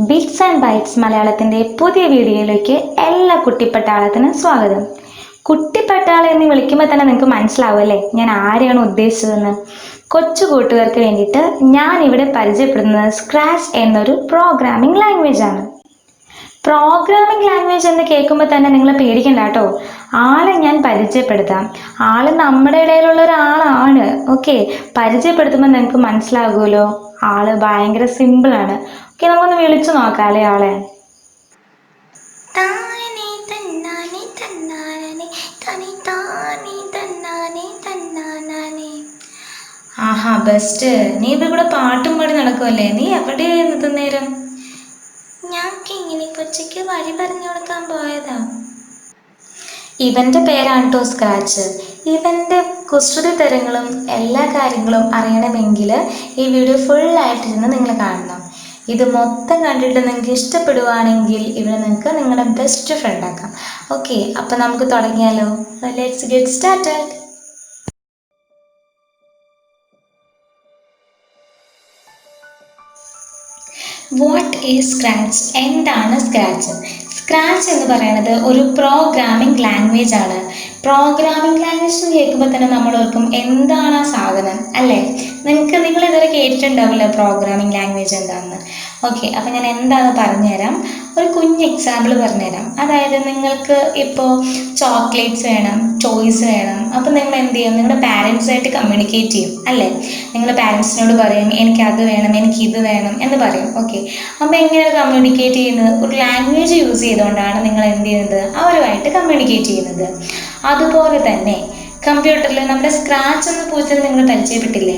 Bits and bytes മലയാളത്തിൻ്റെ പുതിയ വീഡിയോയിലേക്ക് എല്ലാ കുട്ടിപ്പട്ടാളത്തിനും സ്വാഗതം. കുട്ടിപ്പട്ടാളം എന്ന് വിളിക്കുമ്പോൾ തന്നെ നിങ്ങൾക്ക് മനസ്സിലാവും അല്ലേ ഞാൻ ആരെയാണ് ഉദ്ദേശിച്ചതെന്ന്. കൊച്ചു കൂട്ടുകാർക്ക് വേണ്ടിയിട്ട് ഞാൻ ഇവിടെ പരിചയപ്പെടുന്നത് സ്ക്രാച്ച് എന്നൊരു പ്രോഗ്രാമിംഗ് ലാംഗ്വേജ് ആണ്. പ്രോഗ്രാമിംഗ് ലാംഗ്വേജ് എന്ന് കേൾക്കുമ്പോൾ തന്നെ നിങ്ങൾ പേടിക്കണ്ട കേട്ടോ. ആളെ ഞാൻ പരിചയപ്പെടുത്താം. ആള് നമ്മുടെ ഇടയിലുള്ള ഒരാളാണ്. ഓക്കെ, പരിചയപ്പെടുത്തുമ്പോൾ നിങ്ങൾക്ക് മനസ്സിലാകുമല്ലോ. ആള് ഭയങ്കര സിമ്പിളാണ്. ഓക്കെ, നമുക്കൊന്ന് വിളിച്ചു നോക്കാം അല്ലേ ആളെ. ആഹാ ബെസ്റ്റ്, നീ ഇപ്പൊ ഇവിടെ പാട്ടും പാടി നടക്കുമല്ലേ. നീ എവിടെയായിരുന്നു ഇത്ര നേരം? ഞാൻ കിങ്ങിണി കൊച്ചയ്ക്ക് വഴി പറഞ്ഞു കൊടുക്കാൻ പോയതാ. ഇവന്റെ പേരാണ് കേട്ടോ സ്ക്രാച്ച്. ഇവന്റെ കുസൃതി തരങ്ങളും എല്ലാ കാര്യങ്ങളും അറിയണമെങ്കിൽ ഈ വീഡിയോ ഫുള്ളായിട്ടിരുന്ന് നിങ്ങൾ കാണണം. ഇത് മൊത്തം കണ്ടിട്ട് നിങ്ങൾക്ക് ഇഷ്ടപ്പെടുവാണെങ്കിൽ ഇവിടെ നിങ്ങൾക്ക് നിങ്ങളുടെ ബെസ്റ്റ് ഫ്രണ്ട് ആക്കാം. ഓക്കെ, അപ്പം നമുക്ക് തുടങ്ങിയാലോ. Let's get started. What is scratch? എന്താണ് സ്ക്രാച്ച്? സ്ക്രാച്ച് എന്ന് പറയുന്നത് ഒരു പ്രോഗ്രാമിംഗ് ലാംഗ്വേജ് ആണ്. പ്രോഗ്രാമിംഗ് ലാംഗ്വേജ് എന്ന് കേൾക്കുമ്പോൾ തന്നെ നമ്മൾ ഓർക്കും എന്താണ് ആ സാധനം അല്ലേ. നിങ്ങൾ ഇതുവരെ കേട്ടിട്ടുണ്ടാവില്ല പ്രോഗ്രാമിംഗ് ലാംഗ്വേജ് എന്താണെന്ന്. ഓക്കെ, അപ്പം ഞാൻ എന്താണെന്ന് പറഞ്ഞുതരാം. ഒരു കുഞ്ഞ് എക്സാമ്പിൾ പറഞ്ഞുതരാം. അതായത് നിങ്ങൾക്ക് ഇപ്പോൾ ചോക്ലേറ്റ്സ് വേണം, ടോയ്സ് വേണം. അപ്പം നിങ്ങൾ എന്ത് ചെയ്യും? നിങ്ങളുടെ പാരൻസുമായിട്ട് കമ്മ്യൂണിക്കേറ്റ് ചെയ്യും അല്ലേ. നിങ്ങളുടെ പാരൻസിനോട് പറയും എനിക്കത് വേണം, എനിക്കിത് വേണം എന്ന് പറയും. ഓക്കെ, അപ്പോൾ എങ്ങനെയാണ് കമ്മ്യൂണിക്കേറ്റ് ചെയ്യുന്നത്? ഒരു ലാംഗ്വേജ് യൂസ് ചെയ്തുകൊണ്ടാണ് നിങ്ങൾ എന്ത് ചെയ്യുന്നത്? അവരുമായിട്ട് കമ്മ്യൂണിക്കേറ്റ് ചെയ്യുന്നത്. അതുപോലെ തന്നെ കമ്പ്യൂട്ടറിൽ നമ്മുടെ സ്ക്രാച്ച് എന്ന പൂച്ചനെ നിങ്ങൾ പരിചയപ്പെട്ടില്ലേ?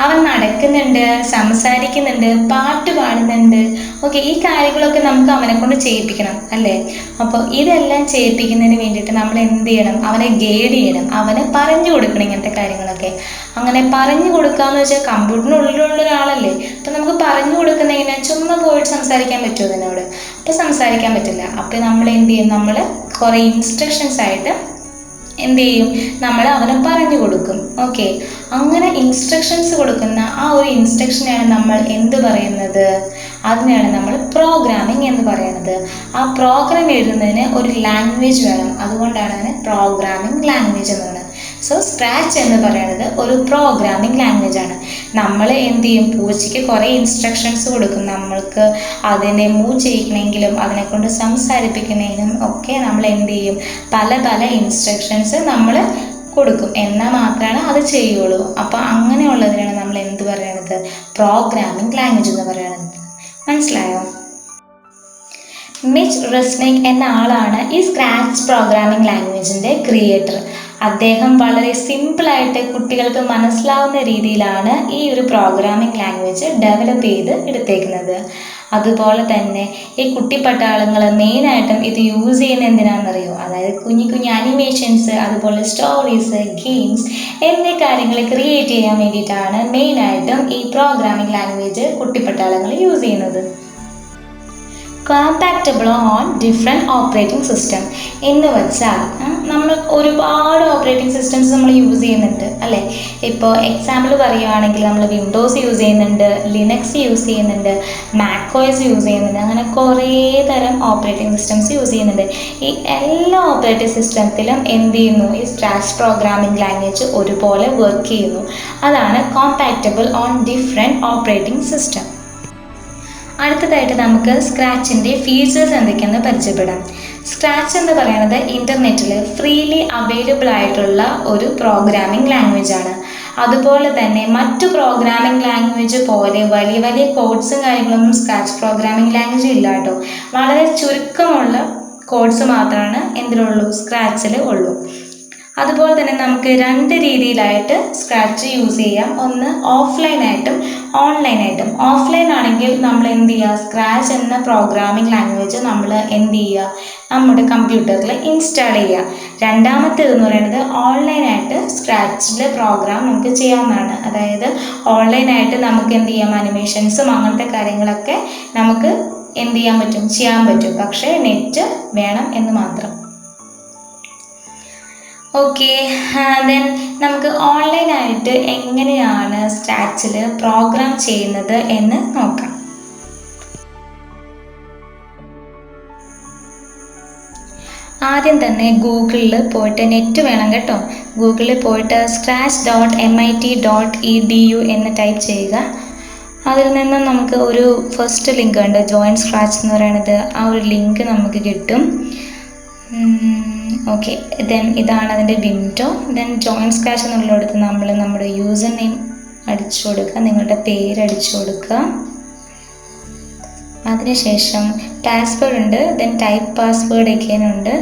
അവൻ നടക്കുന്നുണ്ട്, സംസാരിക്കുന്നുണ്ട്, പാട്ട് പാടുന്നുണ്ട്. ഓക്കെ, ഈ കാര്യങ്ങളൊക്കെ നമുക്ക് അവനെ കൊണ്ട് ചെയ്യിപ്പിക്കണം അല്ലേ. അപ്പോൾ ഇതെല്ലാം ചെയ്യിപ്പിക്കുന്നതിന് വേണ്ടിയിട്ട് നമ്മൾ എന്ത് ചെയ്യണം? അവനെ ഗൈഡ് ചെയ്യണം, അവന് പറഞ്ഞു കൊടുക്കണം ഇങ്ങനത്തെ കാര്യങ്ങളൊക്കെ. അങ്ങനെ പറഞ്ഞു കൊടുക്കാന്ന് വെച്ചാൽ കമ്പ്യൂട്ടറിനുള്ളിലുള്ള ഒരാളല്ലേ. അപ്പം നമുക്ക് പറഞ്ഞു കൊടുക്കുന്നതിന് ചുമ്മാ പോയിട്ട് സംസാരിക്കാൻ പറ്റുമോ അതിനോട്? അപ്പം സംസാരിക്കാൻ പറ്റില്ല. അപ്പം നമ്മൾ എന്ത് ചെയ്യും? നമ്മൾ കുറേ ഇൻസ്ട്രക്ഷൻസ് ആയിട്ട് എന്ത് ചെയ്യും? നമ്മൾ അവന് പറഞ്ഞു കൊടുക്കും. ഓക്കെ, അങ്ങനെ ഇൻസ്ട്രക്ഷൻസ് കൊടുക്കുന്ന ആ ഒരു ഇൻസ്ട്രക്ഷനെയാണ് നമ്മൾ എന്ത് പറയുന്നത്? അതിനെയാണ് നമ്മൾ പ്രോഗ്രാമിംഗ് എന്ന് പറയുന്നത്. ആ പ്രോഗ്രാം എഴുതുന്നതിന് ഒരു ലാംഗ്വേജ് വേണം. അതുകൊണ്ടാണ് അതിന് പ്രോഗ്രാമിംഗ് ലാംഗ്വേജ് എന്ന് പറയുന്നത്. സോ സ്ക്രാച്ച് എന്ന് പറയുന്നത് ഒരു പ്രോഗ്രാമിംഗ് ലാംഗ്വേജ് ആണ്. നമ്മൾ എന്ത് ചെയ്യും? പൂച്ചയ്ക്ക് കുറേ ഇൻസ്ട്രക്ഷൻസ് കൊടുക്കും. നമ്മൾക്ക് അതിനെ മൂവ് ചെയ്യിക്കണമെങ്കിലും അതിനെ കൊണ്ട് സംസാരിപ്പിക്കുന്നതിനും ഒക്കെ നമ്മൾ എന്ത് ചെയ്യും? പല പല ഇൻസ്ട്രക്ഷൻസ് നമ്മൾ കൊടുക്കും. എന്നാൽ മാത്രമാണ് അത് ചെയ്യുള്ളൂ. അപ്പോൾ അങ്ങനെയുള്ളതിനാണ് നമ്മൾ എന്ത് പറയണത്? പ്രോഗ്രാമിംഗ് ലാംഗ്വേജ് എന്ന് പറയുന്നത്. മനസ്സിലായോ? മിച്ച് റെസ്നിക് എന്ന ആളാണ് ഈ സ്ക്രാച്ച് പ്രോഗ്രാമിംഗ് ലാംഗ്വേജിൻ്റെ ക്രിയേറ്റർ. അദ്ദേഹം വളരെ സിമ്പിളായിട്ട് കുട്ടികൾക്ക് മനസ്സിലാവുന്ന രീതിയിലാണ് ഈ ഒരു പ്രോഗ്രാമിംഗ് ലാംഗ്വേജ് ഡെവലപ്പ് ചെയ്ത് എടുത്തേക്കുന്നത്. അതുപോലെ തന്നെ ഈ കുട്ടിപ്പട്ടാളങ്ങൾ മെയിനായിട്ടും ഇത് യൂസ് ചെയ്യുന്നത് എന്തിനാണെന്നറിയോ? അതായത് കുഞ്ഞു കുഞ്ഞു അനിമേഷൻസ്, അതുപോലെ സ്റ്റോറീസ്, ഗെയിംസ് എന്നീ കാര്യങ്ങൾ ക്രിയേറ്റ് ചെയ്യാൻ വേണ്ടിയിട്ടാണ് മെയിനായിട്ടും ഈ പ്രോഗ്രാമിംഗ് ലാംഗ്വേജ് കുട്ടിപ്പട്ടാളങ്ങൾ യൂസ് ചെയ്യുന്നത്. Compactable on different operating system എന്ന് വെച്ചാൽ നമ്മൾ ഒരുപാട് ഓപ്പറേറ്റിംഗ് സിസ്റ്റംസ് നമ്മൾ യൂസ് ചെയ്യുന്നുണ്ട് അല്ലേ. ഇപ്പോൾ എക്സാമ്പിൾ പറയുകയാണെങ്കിൽ നമ്മൾ വിൻഡോസ് യൂസ് ചെയ്യുന്നുണ്ട്, ലിനക്സ് യൂസ് ചെയ്യുന്നുണ്ട്, മാക്കോസ് യൂസ് ചെയ്യുന്നുണ്ട്. അങ്ങനെ കുറേ തരം ഓപ്പറേറ്റിംഗ് സിസ്റ്റംസ് യൂസ് ചെയ്യുന്നുണ്ട്. ഈ എല്ലാ ഓപ്പറേറ്റിംഗ് സിസ്റ്റത്തിലും എന്ത് ചെയ്യുന്നു? ഈ സ്ക്രാച്ച് പ്രോഗ്രാമിംഗ് ലാംഗ്വേജ് ഒരുപോലെ വർക്ക് ചെയ്യുന്നു. അതാണ് compactable on different operating system. അടുത്തതായിട്ട് നമുക്ക് സ്ക്രാച്ചിൻ്റെ ഫീച്ചേഴ്സ് എന്തൊക്കെയാണെന്ന് പരിചയപ്പെടാം. സ്ക്രാച്ച് എന്ന് പറയുന്നത് ഇൻ്റർനെറ്റിൽ ഫ്രീലി അവൈലബിൾ ആയിട്ടുള്ള ഒരു പ്രോഗ്രാമിംഗ് ലാംഗ്വേജ് ആണ്. അതുപോലെ തന്നെ മറ്റു പ്രോഗ്രാമിംഗ് ലാംഗ്വേജ് പോലെ വലിയ വലിയ കോഡ്സും കാര്യങ്ങളൊന്നും സ്ക്രാച്ച് പ്രോഗ്രാമിംഗ് ലാംഗ്വേജ് ഇല്ല കേട്ടോ. വളരെ ചുരുക്കമുള്ള കോഡ്സ് മാത്രമാണ് എന്തിനുള്ളൂ? സ്ക്രാച്ചിൽ ഉള്ളൂ. അതുപോലെ തന്നെ നമുക്ക് രണ്ട് രീതിയിലായിട്ട് സ്ക്രാച്ച് യൂസ് ചെയ്യാം. ഒന്ന് ഓഫ്ലൈനായിട്ടും ഓൺലൈനായിട്ടും. ഓഫ്ലൈൻ ആണെങ്കിൽ നമ്മൾ എന്ത് ചെയ്യുക? സ്ക്രാച്ച് എന്ന പ്രോഗ്രാമിംഗ് ലാംഗ്വേജ് നമ്മൾ എന്ത് ചെയ്യുക? നമ്മുടെ കമ്പ്യൂട്ടറിൽ ഇൻസ്റ്റാൾ ചെയ്യുക. രണ്ടാമത്തേതെന്ന് പറയുന്നത് ഓൺലൈനായിട്ട് സ്ക്രാച്ചിലെ പ്രോഗ്രാം നമുക്ക് ചെയ്യാവുന്നതാണ്. അതായത് ഓൺലൈനായിട്ട് നമുക്ക് എന്ത് ചെയ്യാം? അനിമേഷൻസും അങ്ങനത്തെ കാര്യങ്ങളൊക്കെ നമുക്ക് എന്ത് ചെയ്യാൻ പറ്റും? ചെയ്യാൻ പറ്റും. പക്ഷേ നെറ്റ് വേണം എന്ന് മാത്രം. ഓക്കെ, ദെൻ നമുക്ക് ഓൺലൈനായിട്ട് എങ്ങനെയാണ് സ്ക്രാച്ചിൽ പ്രോഗ്രാം ചെയ്യുന്നത് എന്ന് നോക്കാം. ആദ്യം തന്നെ ഗൂഗിളിൽ പോയിട്ട് നെറ്റ് വേണം കേട്ടോ. ഗൂഗിളിൽ പോയിട്ട് scratch.mit.edu എന്ന് ടൈപ്പ് ചെയ്യുക. അതിൽ നിന്ന് നമുക്ക് ഒരു ഫസ്റ്റ് ലിങ്ക് ഉണ്ട്, ജോയിൻ സ്ക്രാച്ച് എന്ന് പറയുന്നത്. ആ ഒരു ലിങ്ക് നമുക്ക് കിട്ടും. ഓക്കെ, ദെൻ ഇതാണ് അതിൻ്റെ വിൻഡോ. ദെൻ ജോയിൻ സ്ക്രാച്ച് എന്നുള്ളിടത്ത് നമ്മൾ നമ്മുടെ യൂസർ നെയിം അടിച്ചു കൊടുക്കുക, നിങ്ങളുടെ പേര് അടിച്ചു കൊടുക്കുക. അതിനുശേഷം പാസ്വേഡ് ഉണ്ട്, ദെൻ ടൈപ്പ് പാസ്വേഡ് ഒക്കെ ഉണ്ട്.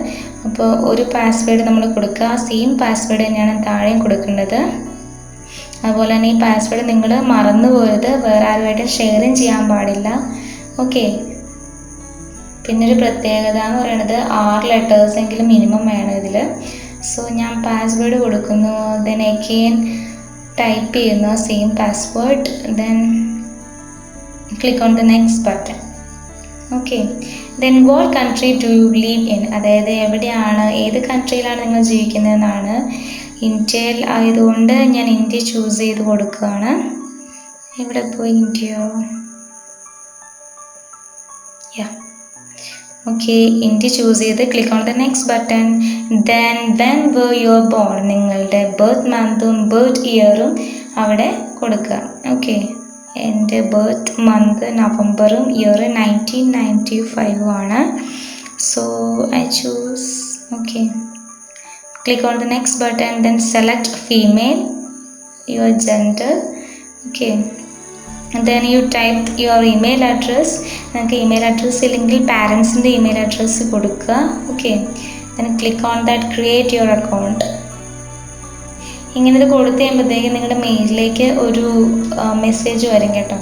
അപ്പോൾ ഒരു പാസ്വേഡ് നമ്മൾ കൊടുക്കുക, സെയിം പാസ്വേഡ് തന്നെയാണ് താഴെയും കൊടുക്കേണ്ടത്. അതുപോലെ തന്നെ ഈ പാസ്വേഡ് നിങ്ങൾ മറന്നു പോകരുത്, വേറെ ആരുമായിട്ട് ഷെയറും ചെയ്യാൻ പാടില്ല. ഓക്കെ, പിന്നെ ഒരു പ്രത്യേകത എന്ന് പറയുന്നത് 6 ലെറ്റേഴ്സ് എങ്കിലും മിനിമം വേണം ഇതിൽ. സോ ഞാൻ പാസ്വേഡ് കൊടുക്കുന്നു, ദെൻ അഗെയിൻ ടൈപ്പ് ചെയ്യുന്നു same password, then click on the next button. Okay, then what country do you leave in, അതായത് എവിടെയാണ്, ഏത് കൺട്രിയിലാണ് നിങ്ങൾ ജീവിക്കുന്നതെന്നാണ്. ഇന്ത്യയിൽ ആയതുകൊണ്ട് ഞാൻ ഇന്ത്യ ചൂസ് ചെയ്ത് കൊടുക്കുകയാണ്. ഇവിടെ പോയി ഇന്ത്യ. ഓക്കെ, ഇന്ത്യ ചൂസ് ചെയ്ത് click on the next button. Then when where you are born, നിങ്ങളുടെ ബർത്ത് മന്തും ബർത്ത് ഇയറും അവിടെ കൊടുക്കുക. ഓക്കെ, എൻ്റെ ബർത്ത് മന്ത് നവംബറും ഇയർ 1995 ആണ്. So I choose. Okay, click on the next button, then select female, your gender. Okay, and then you type your email address. നിങ്ങൾക്ക് email address ഇല്ലെങ്കിൽ പാരൻസിൻ്റെ email address കൊടുക്കുക. Okay, then click on that create your account. ഇങ്ങനെ ഇത് കൊടുത്തു കഴിയുമ്പോഴത്തേക്കും നിങ്ങളുടെ മെയിലിലേക്ക് ഒരു message വരും കേട്ടോ.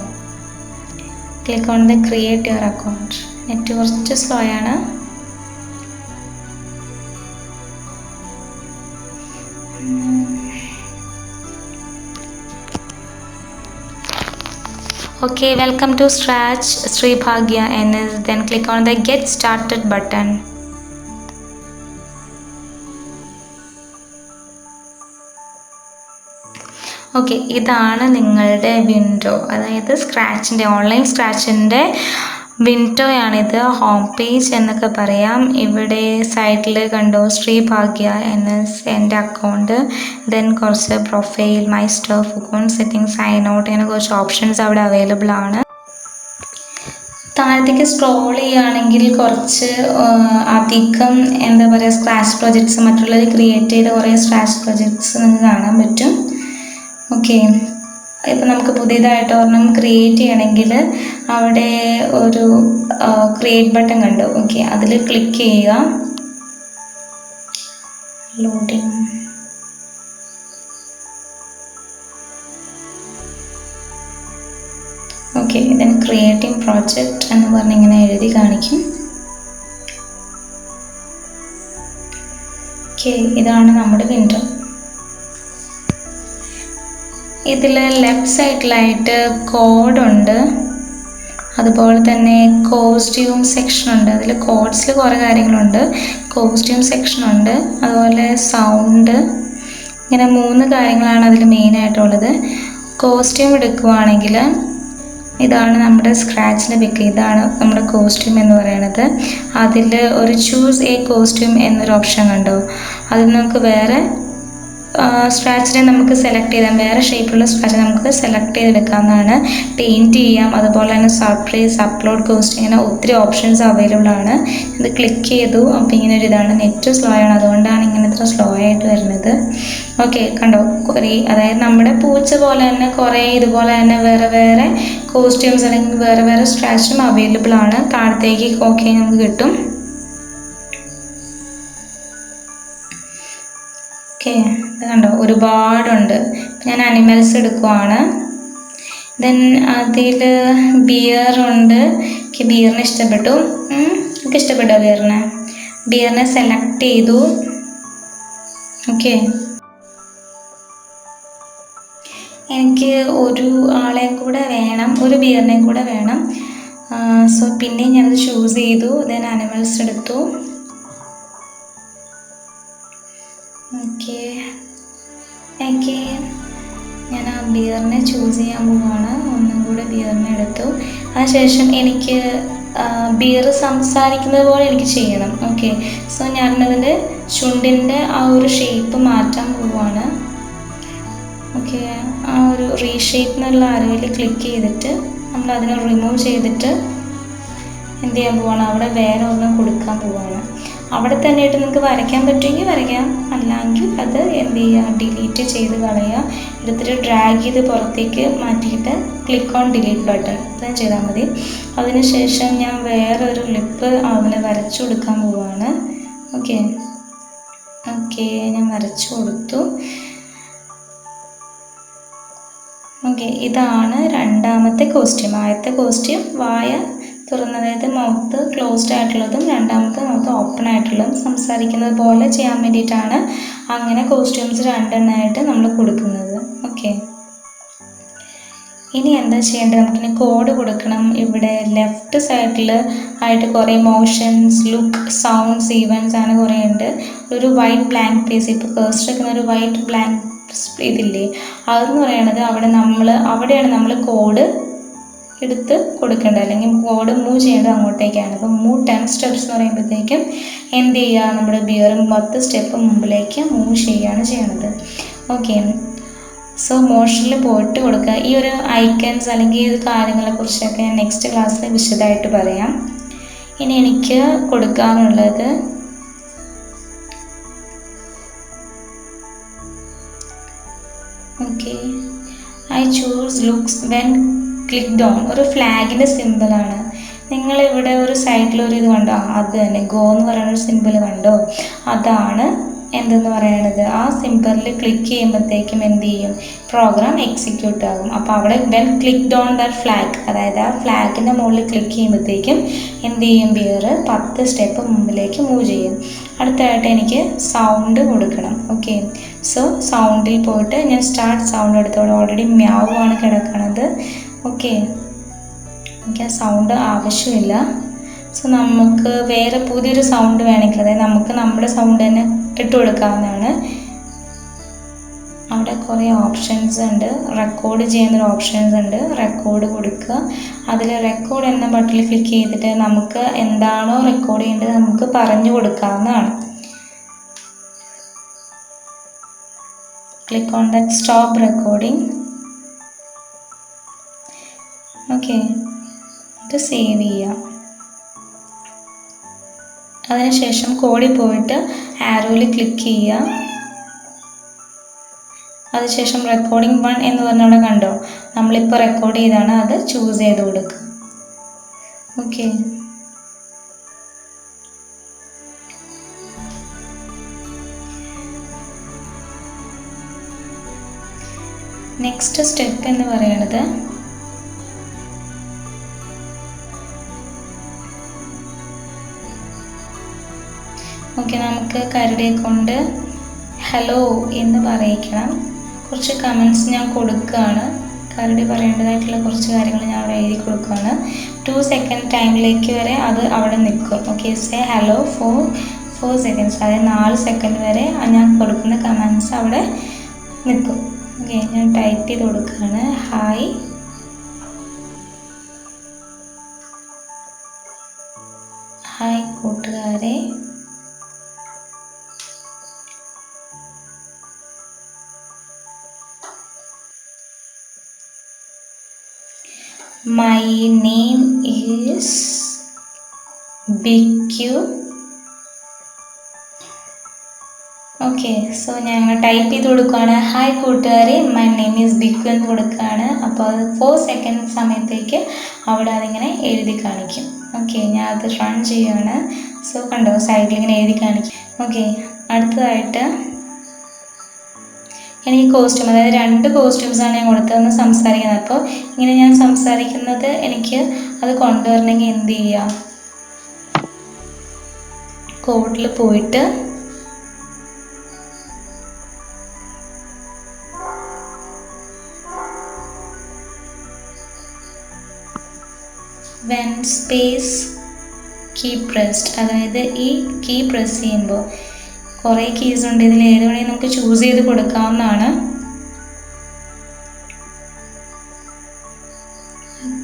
Click on the create your account. Net കുറച്ച് സ്ലോ ആണ്. Okay, welcome to Scratch Sri Bhagya NS. Then click on the Get Started button. Okay, ഇതാണ് നിങ്ങളുടെ വിൻഡോ, അതായത് സ്ക്രാച്ചിൻ്റെ ഓൺലൈൻ സ്ക്രാച്ചിൻ്റെ വിൻഡോയാണിത്. ഹോം പേജ് എന്നൊക്കെ പറയാം. ഇവിടെ സൈഡിൽ കണ്ടോ ശ്രീ ഭാഗ്യ NS എൻ്റെ അക്കൗണ്ട്, ദെൻ കുറച്ച് profile, my stuff, account setting, sign out, അങ്ങനെ കുറച്ച് ഓപ്ഷൻസ് അവിടെ അവൈലബിൾ ആണ്. താഴത്തേക്ക് സ്ക്രോൾ ചെയ്യുകയാണെങ്കിൽ കുറച്ച് അധികം എന്താ പറയുക സ്ക്രാച്ച് പ്രൊജക്ട്സ്, മറ്റുള്ളവർ ക്രിയേറ്റ് ചെയ്ത കുറേ സ്ക്രാച്ച് പ്രൊജക്ട്സ് നിങ്ങൾക്ക് കാണാൻ പറ്റും. ഓക്കെ, ഇപ്പം നമുക്ക് പുതിയതായിട്ട് ഒരെണ്ണം ക്രിയേറ്റ് ചെയ്യണമെങ്കിൽ അവിടെ ഒരു ക്രിയേറ്റ് ബട്ടൺ കണ്ടു. ഓക്കെ, അതിൽ ക്ലിക്ക് ചെയ്യുക. Loading. Okay, then creating project എന്ന് പറഞ്ഞ് ഇങ്ങനെ എഴുതി കാണിക്കും. ഓക്കെ, ഇതാണ് നമ്മുടെ വിൻഡോ. ഇതിൽ ലെഫ്റ്റ് സൈഡിലായിട്ട് കോഡുണ്ട്, അതുപോലെ തന്നെ കോസ്റ്റ്യൂം സെക്ഷനുണ്ട്. അതിൽ കോഡ്സിൽ കുറേ കാര്യങ്ങളുണ്ട്. കോസ്റ്റ്യൂം സെക്ഷനുണ്ട്, അതുപോലെ സൗണ്ട്, ഇങ്ങനെ 3 കാര്യങ്ങളാണ് അതിൽ മെയിനായിട്ടുള്ളത്. കോസ്റ്റ്യൂം എടുക്കുവാണെങ്കിൽ ഇതാണ് നമ്മുടെ സ്ക്രാച്ചിൻ്റെ പിക്ക്, ഇതാണ് നമ്മുടെ കോസ്റ്റ്യൂം എന്ന് പറയുന്നത്. അതിൽ ഒരു ചൂസ് എ കോസ്റ്റ്യൂം എന്നൊരു ഓപ്ഷൻ കണ്ടോ, അതിൽ നമുക്ക് വേറെ സ്ക്രാച്ചിനെ നമുക്ക് സെലക്ട് ചെയ്താൽ വേറെ ഷേപ്പിലുള്ള സ്ക്രാച്ച് നമുക്ക് സെലക്ട് ചെയ്തെടുക്കാവുന്നതാണ്. പെയിൻറ്റ് ചെയ്യാം, അതുപോലെ തന്നെ സർപ്രൈസ്, അപ്ലോഡ് കോസ്റ്റ്, ഇങ്ങനെ ഒത്തിരി ഓപ്ഷൻസ് അവൈലബിൾ ആണ്. ഇത് ക്ലിക്ക് ചെയ്തു. അപ്പോൾ ഇങ്ങനെ ഒരു ഇതാണ്. നെറ്റ് സ്ലോ ആണ്, അതുകൊണ്ടാണ് ഇങ്ങനെ ഇത്ര സ്ലോ ആയിട്ട് വരുന്നത്. ഓക്കെ, കണ്ടോ, കുറേ, അതായത് നമ്മുടെ പൂച്ച പോലെ തന്നെ കുറേ ഇതുപോലെ തന്നെ വേറെ വേറെ കോസ്റ്റ്യൂംസ് അല്ലെങ്കിൽ വേറെ വേറെ സ്ക്രാച്ചും അവൈലബിൾ ആണ്. താഴത്തേക്ക് ഓക്കെ നമുക്ക് കിട്ടും. ഓക്കെ, ഇത് കണ്ടോ, ഒരുപാടുണ്ട്. ഞാൻ അനിമൽസ് എടുക്കുവാണ്. ദെൻ അതിൽ ബിയറുണ്ട്. എനിക്ക് ബിയറിനെ ഇഷ്ടപ്പെട്ടു. എനിക്ക് ഇഷ്ടപ്പെട്ടോ ബിയറിനെ സെലക്ട് ചെയ്തു. ഓക്കെ, എനിക്ക് ഒരു ആളെയും കൂടെ വേണം, ഒരു ബിയറിനെയും കൂടെ വേണം. സോ പിന്നെ ഞാനത് ചൂസ് ചെയ്തു. ദെൻ അനിമൽസ് എടുത്തു. ഓക്കെ, ഞാൻ ആ ബിയറിനെ ചൂസ് ചെയ്യാൻ പോവാണ്. ഒന്നും കൂടെ ബിയറിനെ എടുത്തു. അതിനുശേഷം എനിക്ക് ബിയർ സംസാരിക്കുന്നത് പോലെ എനിക്ക് ചെയ്യണം. ഓക്കെ, സോ ഞാനതിൻ്റെ ചുണ്ടിൻ്റെ ആ ഒരു ഷേപ്പ് മാറ്റാൻ പോവുകയാണ്. ഓക്കെ, ആ ഒരു റീഷേപ്പ് എന്നുള്ള ആരോയിൽ ക്ലിക്ക് ചെയ്തിട്ട് നമ്മൾ അതിനെ റിമൂവ് ചെയ്തിട്ട് എന്ത് ചെയ്യാൻ പോവാണ്, അവിടെ വേറെ ഒന്നും കൊടുക്കാൻ പോവാണ്. അവിടെ തന്നെയായിട്ട് നിങ്ങൾക്ക് വരയ്ക്കാൻ പറ്റുമെങ്കിൽ വരയ്ക്കാം, അല്ലെങ്കിൽ അത് എന്ത് ചെയ്യുക, ഡിലീറ്റ് ചെയ്ത് കളയുക. എടുത്തിട്ട് ഡ്രാഗ് ചെയ്ത് പുറത്തേക്ക് മാറ്റിയിട്ട് ക്ലിക്ക് ഓൺ ഡിലീറ്റ് ബട്ടൺ ഇത്രയും ചെയ്താൽ മതി. അതിനുശേഷം ഞാൻ വേറൊരു ലിപ്പ് അതിന് വരച്ചു കൊടുക്കാൻ പോവാണ്. ഓക്കെ, ഞാൻ വരച്ചു കൊടുത്തു. ഓക്കെ, ഇതാണ് രണ്ടാമത്തെ കോസ്റ്റ്യൂം. ആദ്യത്തെ കോസ്റ്റ്യൂം വായ തുറന്ന്, അതായത് മൗത്ത് ക്ലോസ്ഡ് ആയിട്ടുള്ളതും രണ്ടാമത്തെ മൗത്ത് ഓപ്പൺ ആയിട്ടുള്ളതും സംസാരിക്കുന്നത് പോലെ ചെയ്യാൻ വേണ്ടിയിട്ടാണ് അങ്ങനെ കോസ്റ്റ്യൂംസ് രണ്ടെണ്ണമായിട്ട് നമ്മൾ കൊടുക്കുന്നത്. ഓക്കെ, ഇനി എന്താ ചെയ്യേണ്ടത്, നമുക്കിനി കോഡ് കൊടുക്കണം. ഇവിടെ ലെഫ്റ്റ് സൈഡിൽ ആയിട്ട് കുറേ മോഷൻസ്, ലുക്ക്, സൗണ്ട്സ്, ഈവൻറ്റ്സ് അങ്ങനെ കുറേ ഉണ്ട്. ഒരു വൈറ്റ് ബ്ലാങ്ക് പേസ്, ഇപ്പോൾ ഫസ്റ്റ് വെക്കുന്ന ഒരു വൈറ്റ് ബ്ലാങ്ക് ഇതില്ലേ, അതെന്ന് പറയണത് അവിടെയാണ് നമ്മൾ കോഡ് എടുത്ത് കൊടുക്കേണ്ടത്, അല്ലെങ്കിൽ കോഡ് മൂവ് ചെയ്യേണ്ടത് അങ്ങോട്ടേക്കാണ്. അപ്പോൾ മൂവ് 10 സ്റ്റെപ്സ് എന്ന് പറയുമ്പോഴത്തേക്കും എന്ത് ചെയ്യുക, നമ്മുടെ ബിയർ 10 സ്റ്റെപ്പ് മുമ്പിലേക്ക് മൂവ് ചെയ്യുകയാണ് ചെയ്യണത്. ഓക്കെ, സോ മോഷനിൽ പോയിട്ട് കൊടുക്കുക. ഈ ഒരു ഐക്കൺസ് അല്ലെങ്കിൽ ഈ കാര്യങ്ങളെക്കുറിച്ചൊക്കെ ഞാൻ നെക്സ്റ്റ് ക്ലാസ്സിൽ വിശദമായിട്ട് പറയാം. ഇനി എനിക്ക് കൊടുക്കാനുള്ളത് okay, I choose looks when clicked on ഒരു ഫ്ലാഗിൻ്റെ സിമ്പിളാണ്. നിങ്ങളിവിടെ ഒരു സൈഡിലൊരു ഇത് കണ്ടോ, അത് തന്നെ ഗോ എന്ന് പറയുന്ന ഒരു സിമ്പിൾ കണ്ടോ, അതാണ് എന്തെന്ന് പറയണത്. ആ സിമ്പിളിൽ ക്ലിക്ക് ചെയ്യുമ്പോഴത്തേക്കും എന്ത് ചെയ്യും, പ്രോഗ്രാം എക്സിക്യൂട്ട് ആകും. അപ്പോൾ അവിടെ when clicked on that flag, അതായത് ആ ഫ്ലാഗിൻ്റെ മുകളിൽ ക്ലിക്ക് ചെയ്യുമ്പോഴത്തേക്കും എന്ത് ചെയ്യും, ബിയർ 10 സ്റ്റെപ്പ് മുമ്പിലേക്ക് മൂവ് ചെയ്യും. അടുത്തതായിട്ട് എനിക്ക് സൗണ്ട് കൊടുക്കണം. ഓക്കെ, സോ സൗണ്ടിൽ പോയിട്ട് ഞാൻ സ്റ്റാർട്ട് സൗണ്ട് എടുത്തോളൂ. ഓൾറെഡി മ്യാവ് ആണ് കിടക്കണത്. ഓക്കെ, എനിക്ക് ആ സൗണ്ട് ആവശ്യമില്ല. സോ നമുക്ക് വേറെ പുതിയൊരു സൗണ്ട് വേണമെങ്കിൽ, അതായത് നമുക്ക് നമ്മുടെ സൗണ്ട് തന്നെ ഇട്ട് കൊടുക്കാവുന്നതാണ്. അവിടെ കുറേ ഓപ്ഷൻസ് ഉണ്ട്, റെക്കോർഡ് ചെയ്യുന്നൊരു ഓപ്ഷൻസ് ഉണ്ട്. റെക്കോർഡ് കൊടുക്കുക. അതിൽ റെക്കോർഡ് എന്ന ബട്ടണിൽ ക്ലിക്ക് ചെയ്തിട്ട് നമുക്ക് എന്താണോ റെക്കോർഡ് ചെയ്യേണ്ടത് നമുക്ക് പറഞ്ഞു കൊടുക്കാവുന്നതാണ്. Click on that stop recording. Okay, ഇത് സേവ് ചെയ്യാം. അതിനുശേഷം കോഡിൽ പോയിട്ട് ആരോയിൽ ക്ലിക്ക് ചെയ്യുക. അതിനുശേഷം റെക്കോർഡിംഗ് 1 എന്ന് പറഞ്ഞ അവിടെ കണ്ടോ, നമ്മളിപ്പോൾ റെക്കോർഡ് ചെയ്താണ്, അത് ചൂസ് ചെയ്ത് കൊടുക്കുക. ഓക്കെ, നെക്സ്റ്റ് സ്റ്റെപ്പ് എന്ന് പറയുന്നത് ഓക്കെ, നമുക്ക് കരടിയെ കൊണ്ട് ഹലോ എന്ന് പറയിക്കണം. കുറച്ച് കമൻറ്റ്സ് ഞാൻ കൊടുക്കുകയാണ്. കരടി പറയേണ്ടതായിട്ടുള്ള കുറച്ച് കാര്യങ്ങൾ ഞാൻ അവിടെ എഴുതി കൊടുക്കുകയാണ്. 2 സെക്കൻഡ് ടൈമിലേക്ക് വരെ അത് അവിടെ നിൽക്കും. Okay, say hello for 4 seconds, അതായത് 4 സെക്കൻഡ് വരെ ഞാൻ കൊടുക്കുന്ന കമൻറ്റ്സ് അവിടെ നിൽക്കും. ഓക്കെ, ഞാൻ ടൈപ്പ് ചെയ്ത് കൊടുക്കുകയാണ്. ഹായ് കൂട്ടുകാരെ, my name is BQ. Okay, so ഞാൻ ടൈപ്പ് ചെയ്ത് കൊടുക്കുകയാണ്. ഹായ് കൂട്ടുകാരെ, മൈ നെയിം ഈസ് ബിക്കു എന്ന് കൊടുക്കുകയാണ്. അപ്പോൾ അത് 4 സെക്കൻഡ് സമയത്തേക്ക് അവിടെ അതിങ്ങനെ എഴുതി കാണിക്കും. ഓക്കെ, ഞാൻ അത് റൺ ചെയ്യുകയാണ്. സോ കണ്ടോ, സൈഡിൽ ഇങ്ങനെ എഴുതി കാണിക്കും. ഓക്കെ, അടുത്തതായിട്ട് എനിക്ക് കോസ്റ്റ്യൂം, അതായത് 2 കോസ്റ്റ്യൂംസാണ് ഞാൻ കൊടുത്തതെന്ന് സംസാരിക്കുന്നത്. അപ്പോൾ ഇങ്ങനെ ഞാൻ സംസാരിക്കുന്നത് എനിക്ക് അത് കൊണ്ടുവരണമെങ്കിൽ എന്ത് ചെയ്യുക, കോഡിൽ പോയിട്ട് വെൻ സ്പേസ് കീ പ്രസ്ഡ്, അതായത് ഈ കീ പ്രസ് ചെയ്യുമ്പോൾ കുറേ കീസ് ഉണ്ട്, ഇതിൽ ഏത് വേണമെങ്കിൽ നമുക്ക് ചൂസ് ചെയ്ത് കൊടുക്കാവുന്നതാണ്.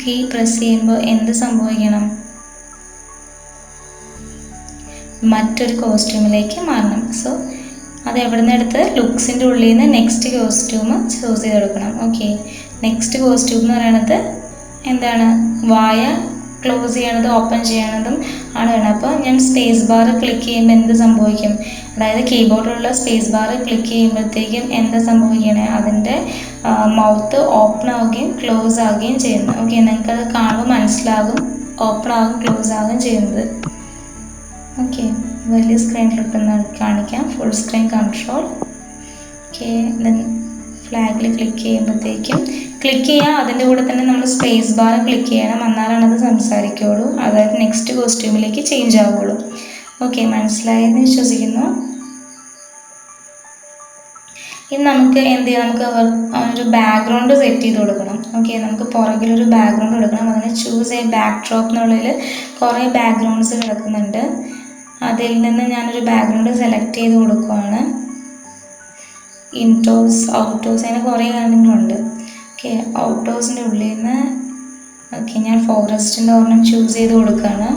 കീ പ്രസ് ചെയ്യുമ്പോൾ എന്ത് സംഭവിക്കണം, മറ്റൊരു കോസ്റ്റ്യൂമിലേക്ക് മാറണം. സോ അത് എവിടെ നിന്ന് എടുത്ത് ലുക്സിൻ്റെ ഉള്ളിൽ നിന്ന് നെക്സ്റ്റ് കോസ്റ്റ്യൂം ചൂസ് ചെയ്ത് കൊടുക്കണം. ഓക്കെ, നെക്സ്റ്റ് കോസ്റ്റ്യൂം എന്ന് പറയുന്നത് എന്താണ്, വായ ക്ലോസ് ചെയ്യണതും ഓപ്പൺ ചെയ്യണതും ആണ് വേണം. അപ്പോൾ ഞാൻ സ്പേസ് ബാർ ക്ലിക്ക് ചെയ്യുമ്പോൾ എന്ത് സംഭവിക്കും, അതായത് കീബോർഡിലുള്ള സ്പേസ് ബാർ ക്ലിക്ക് ചെയ്യുമ്പോഴത്തേക്കും എന്താ സംഭവിക്കണേ, അതിൻ്റെ മൗത്ത് ഓപ്പൺ ആവുകയും ക്ലോസ് ആവുകയും ചെയ്യുന്നു. ഓക്കെ, നിങ്ങൾക്കത് കാണുമ്പോൾ മനസ്സിലാകും ഓപ്പൺ ആകും ക്ലോസ് ആകുകയും ചെയ്യുന്നത്. ഓക്കെ, വലിയ സ്ക്രീനിലിട്ടൊന്ന് കാണിക്കാം. Full screen control. Okay, then ഫ്ലാഗിൽ ക്ലിക്ക് ചെയ്യുമ്പോഴത്തേക്കും ക്ലിക്ക് ചെയ്യാം, അതിൻ്റെ കൂടെ തന്നെ നമ്മൾ സ്പേസ് ബാർ ക്ലിക്ക് ചെയ്യണം, എന്നാലാണ് അത് സംസാരിക്കുകയുള്ളൂ, അതായത് നെക്സ്റ്റ് കോസ്റ്റ്യൂമിലേക്ക് ചേഞ്ച് ആവുകയുള്ളൂ. ഓക്കെ, മനസ്സിലായെന്ന് വിശ്വസിക്കുന്നു. ഇനി നമുക്ക് എന്ത് ചെയ്യാം, നമുക്ക് ഒരു ബാക്ക്ഗ്രൗണ്ട് സെറ്റ് ചെയ്ത് കൊടുക്കണം. ഓക്കെ, നമുക്ക് പുറകിലൊരു ബാക്ക്ഗ്രൗണ്ട് കൊടുക്കണം. അതിന് ചൂസ് എ ബാക്ക് ഡ്രോപ്പ് എന്നുള്ളതിൽ കുറേ ബാക്ക്ഗ്രൗണ്ട്സ് കിടക്കുന്നുണ്ട്. അതിൽ നിന്ന് ഞാനൊരു ബാക്ക്ഗ്രൗണ്ട് സെലക്ട് ചെയ്ത് കൊടുക്കുകയാണ്. ഇൻഡോസ്, ഔട്ട്ഡോസ്, അങ്ങനെ കുറേ കാര്യങ്ങളുണ്ട്. ഓക്കെ, ഔട്ട്ഡോസിൻ്റെ ഉള്ളിൽ നിന്ന് ഓക്കെ ഞാൻ ഫോറസ്റ്റിൻ്റെ ഒരെണ്ണം ചൂസ് ചെയ്ത് കൊടുക്കുകയാണ്.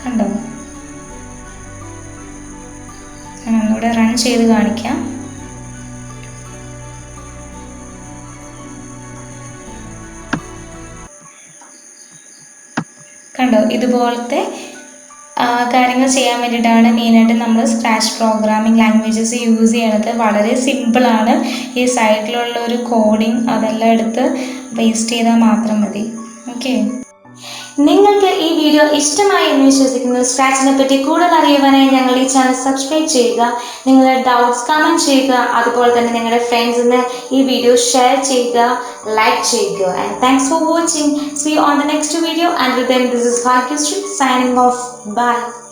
കണ്ടോ, ഞാൻ ഒന്നുകൂടെ റൺ ചെയ്ത് കാണിക്കാം. കണ്ടോ, ഇതുപോലത്തെ കാര്യങ്ങൾ ചെയ്യാൻ വേണ്ടിയിട്ടാണ് മെയിനായിട്ട് നമ്മൾ സ്ക്രാച്ച് പ്രോഗ്രാമിംഗ് ലാംഗ്വേജസ് യൂസ് ചെയ്യണത്. വളരെ സിമ്പിളാണ്. ഈ സൈഡിലുള്ള ഒരു കോഡിങ് അതെല്ലാം എടുത്ത് പേസ്റ്റ് ചെയ്താൽ മാത്രം മതി. ഓക്കെ, നിങ്ങൾക്ക് ഈ വീഡിയോ ഇഷ്ടമായി എന്ന് വിശ്വസിക്കുന്നു. സ്ക്രാച്ചിനെ പറ്റി കൂടുതൽ അറിയുവാനായി ഞങ്ങൾ ഈ ചാനൽ സബ്സ്ക്രൈബ് ചെയ്യുക, നിങ്ങളുടെ ഡൗട്ട്സ് കമൻറ്റ് ചെയ്യുക, അതുപോലെ തന്നെ നിങ്ങളുടെ ഫ്രണ്ട്സിന് ഈ വീഡിയോ ഷെയർ ചെയ്യുക, ലൈക്ക് ചെയ്യുക. And thanks for watching. See you on the next video. Until then, this is Bhagyashree signing off. Bye.